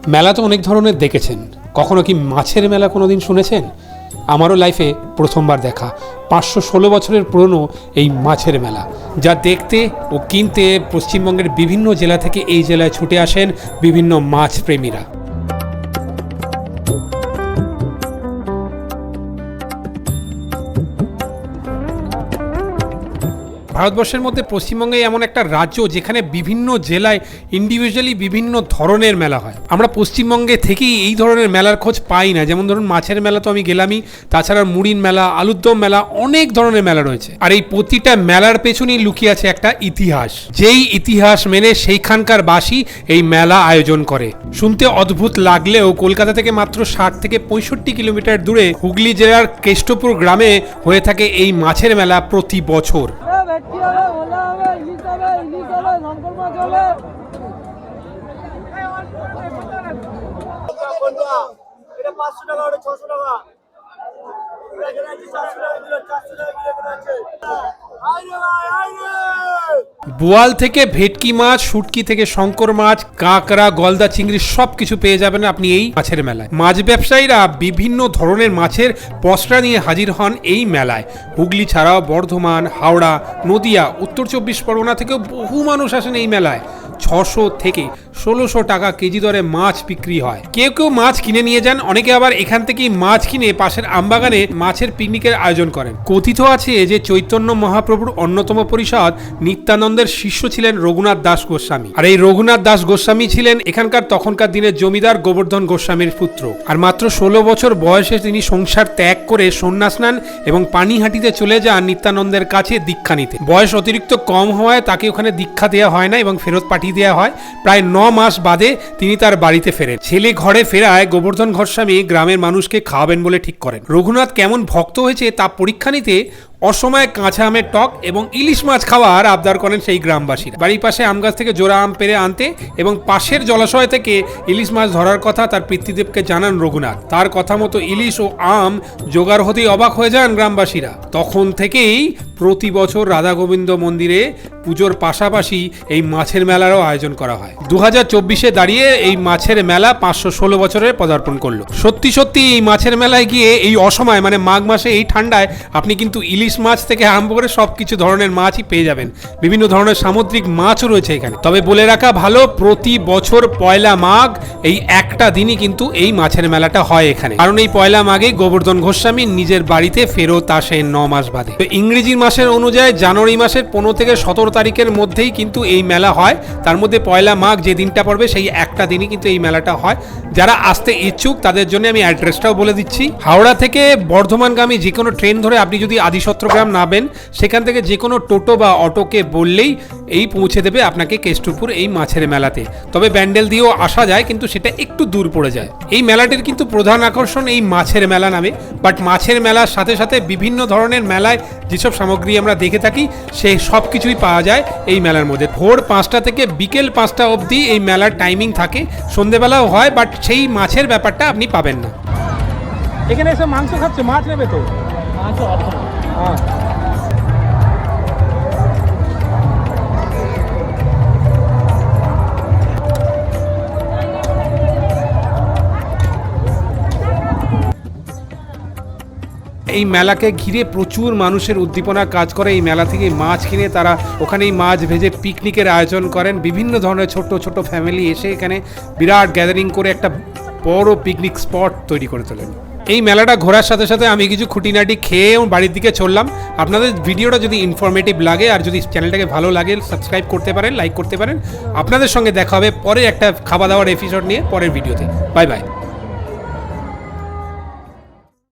মেলা তো অনেক ধরনের দেখেছেন, কখনো কি মাছের মেলা কোনোদিন শুনেছেন? আমারও লাইফে প্রথমবার দেখা 516 বছরের পুরনো এই মাছের মেলা, যা দেখতে ও কিনতে পশ্চিমবঙ্গের বিভিন্ন জেলা থেকে এই জেলায় ছুটে আসেন বিভিন্ন মাছ প্রেমীরা। ভারতবর্ষের মধ্যে পশ্চিমবঙ্গে এমন একটা রাজ্য যেখানে বিভিন্ন জেলায় ইন্ডিভিজুয়ালি বিভিন্ন ধরনের মেলা হয়। আমরা পশ্চিমবঙ্গে থেকেই এই ধরনের মেলার খোঁজ পাই না। যেমন ধরুন মাছের মেলা তো আমি গেলামই, তাছাড়া মুড়িন মেলা, আলুরদম মেলা, অনেক ধরনের মেলা রয়েছে। আর এই প্রতিটা মেলার পেছনেই লুকিয়ে আছে একটা ইতিহাস, যেই ইতিহাস মেনে সেইখানকার বাসী এই মেলা আয়োজন করে। শুনতে অদ্ভুত লাগলেও কলকাতা থেকে মাত্র 60 থেকে 65 কিলোমিটার দূরে হুগলি জেলার কেষ্টপুর গ্রামে হয়ে থাকে এই মাছের মেলা প্রতি বছর। বোয়াল থেকে ভেটকি মাছ, শুটকি থেকে শঙ্কর মাছ, কাঁকড়া, গলদা, চিংড়ি সবকিছু পেয়ে যাবেন আপনি এই মাছের মেলায়। মাছ ব্যবসায়ীরা বিভিন্ন ধরনের মাছের পসরা নিয়ে হাজির হন এই মেলায়। হুগলি ছাড়াও বর্ধমান, হাওড়া, নদিয়া, উত্তর 24 পরগনা থেকেও বহু মানুষ আসেন এই মেলায়। 600 থেকে 1600 টাকা কেজি দরে মাছ বিক্রি হয়। কেউ কেউ মাছ কিনে নিয়ে যান, অনেকে আবার এখান থেকেই মাছ কিনে পাশের আমবাগানে মাছের পিকনিকের আয়োজন করেন। কথিত আছে যে চৈতন্য মহাপ্রভুর অন্যতম পরিষদ নিত্যানন্দের শিষ্য ছিলেন রঘুনাথ দাস গোস্বামী। আর এই রঘুনাথ দাস গোস্বামী ছিলেন এখানকার তখনকার দিনের জমিদার গোবর্ধন গোস্বামীর পুত্র। আর মাত্র 16 বছর বয়সে তিনি সংসার ত্যাগ করে সন্ন্যাস নেন এবং পানিহাটিতে চলে যান নিত্যানন্দের কাছে দীক্ষা নিতে। বয়স অতিরিক্ত কম হওয়ায় তাকে ওখানে দীক্ষা দেওয়া হয় না এবং ফেরত পাঠিয়ে দেওয়া হয়। প্রায় 9 মাস বাদে তিনি তার বাড়িতে ফেরেন। ছেলে ঘরে ফেরায় গোবর্ধন গোস্বামী গ্রামের মানুষকে খাওয়াবেন বলে ঠিক করেন। রঘুনাথ কেমন ভক্ত হয়েছে তা পরীক্ষা নিতে অসময়ে কাঁচা আমের টক এবং ইলিশ মাছ খাওয়ার আবদার করেন সেই গ্রামবাসীরা। বাড়ির পাশে আম গাছ থেকে জোড়া আম পেরে আনতে এবং পাশের জলাশয় থেকে ইলিশ মাছ ধরার কথা তার পিতৃদেবকে জানান রঘুনাথ। তার কথা মতো ইলিশ ও আম জোগাড় হতেই অবাক হয়ে যান গ্রামবাসীরা। তখন থেকেই প্রতি বছর রাধা গোবিন্দ মন্দিরে পুজোর পাশাপাশি এই মাছের মেলারও আয়োজন করা হয়। 2024-এ দাঁড়িয়ে এই মাছের মেলা 516 বছরের পদার্পণ করলো। সত্যি সত্যি এই মাছের মেলায় গিয়ে এই অসময় মানে মাঘ মাসে এই ঠান্ডায় আপনি কিন্তু ইলিশ মাছ থেকে আরম্ভ করে সবকিছু ধরনের মাছই পেয়ে যাবেন। বিভিন্ন ধরনের সামুদ্রিক মাছও রয়েছে এখানে। তবে বলে রাখা ভালো, প্রতি বছর পয়লা মাঘ এই একটা দিনই কিন্তু এই মাছের মেলাটা হয় এখানে। কারণ এই পয়লা মাঘে গোবর্ধন গোস্বামী নিজের বাড়িতে ফেরত আসেন 9 মাস বাদে। তো ইংরেজি মাসের অনুযায়ী জানুয়ারি মাসের 15 থেকে 17 তারিখের মধ্যেই কিন্তু এই মেলা হয়। তার মধ্যে পয়লা মাঘ যে দিনটা পড়বে সেই একটা দিনই কিন্তু এই মেলাটা হয়। যারা আসতে ইচ্ছুক তাদের জন্য আমি অ্যাড্রেসটাও বলে দিচ্ছি। হাওড়া থেকে বর্ধমানগামী যে কোনো ট্রেন ধরে আপনি যদি আদিসত্রগ্রাম নামেন, সেখান থেকে যে কোনো টোটো বা অটোকে বললেই এই পৌঁছে দেবে আপনাকে কেষ্টপুর এই মাছের মেলাতে। তবে ব্যান্ডেল দিয়েও আসা যায়, কিন্তু সেটা একটু দূর পড়ে যায়। এই মেলাটির কিন্তু প্রধান আকর্ষণ এই মাছের মেলা নামে। বাট মাছের মেলার সাথে সাথে বিভিন্ন ধরনের মেলায় যেসব সামগ্রী আমরা দেখে থাকি সেই সব কিছুই পাওয়া যায় এই মেলার মধ্যে। ভোর 5টা থেকে বিকেল 5টা অবধি এই মেলার টাইমিং থাকে। সন্ধেবেলাও হয়, বাট সেই মাছের ব্যাপারটা আপনি পাবেন না। এখানে এসে মাংস খাচ্ছে, মাছ নেবে তো? হ্যাঁ, এই মেলাকে ঘিরে প্রচুর মানুষের উদ্দীপনা কাজ করে। এই মেলা থেকে মাছ কিনে তারা ওখানেই মাছ ভেজে পিকনিকের আয়োজন করেন। বিভিন্ন ধরনের ছোট ছোট ফ্যামিলি এসে এখানে বিরাট গ্যাদারিং করে একটা বড় পিকনিক স্পট তৈরি করে তোলেন। এই মেলাটা ঘোরার সাথে সাথে আমি কিছু খুঁটিনাটি খেয়ে বাড়ির দিকে চললাম। আপনাদের ভিডিওটা যদি ইনফরমেটিভ লাগে আর যদি চ্যানেলটাকে ভালো লাগে সাবস্ক্রাইব করতে পারেন, লাইক করতে পারেন। আপনাদের সঙ্গে দেখা হবে পরে একটা খাওয়া দাওয়ার এপিসোড নিয়ে পরের ভিডিওতে। Bye bye.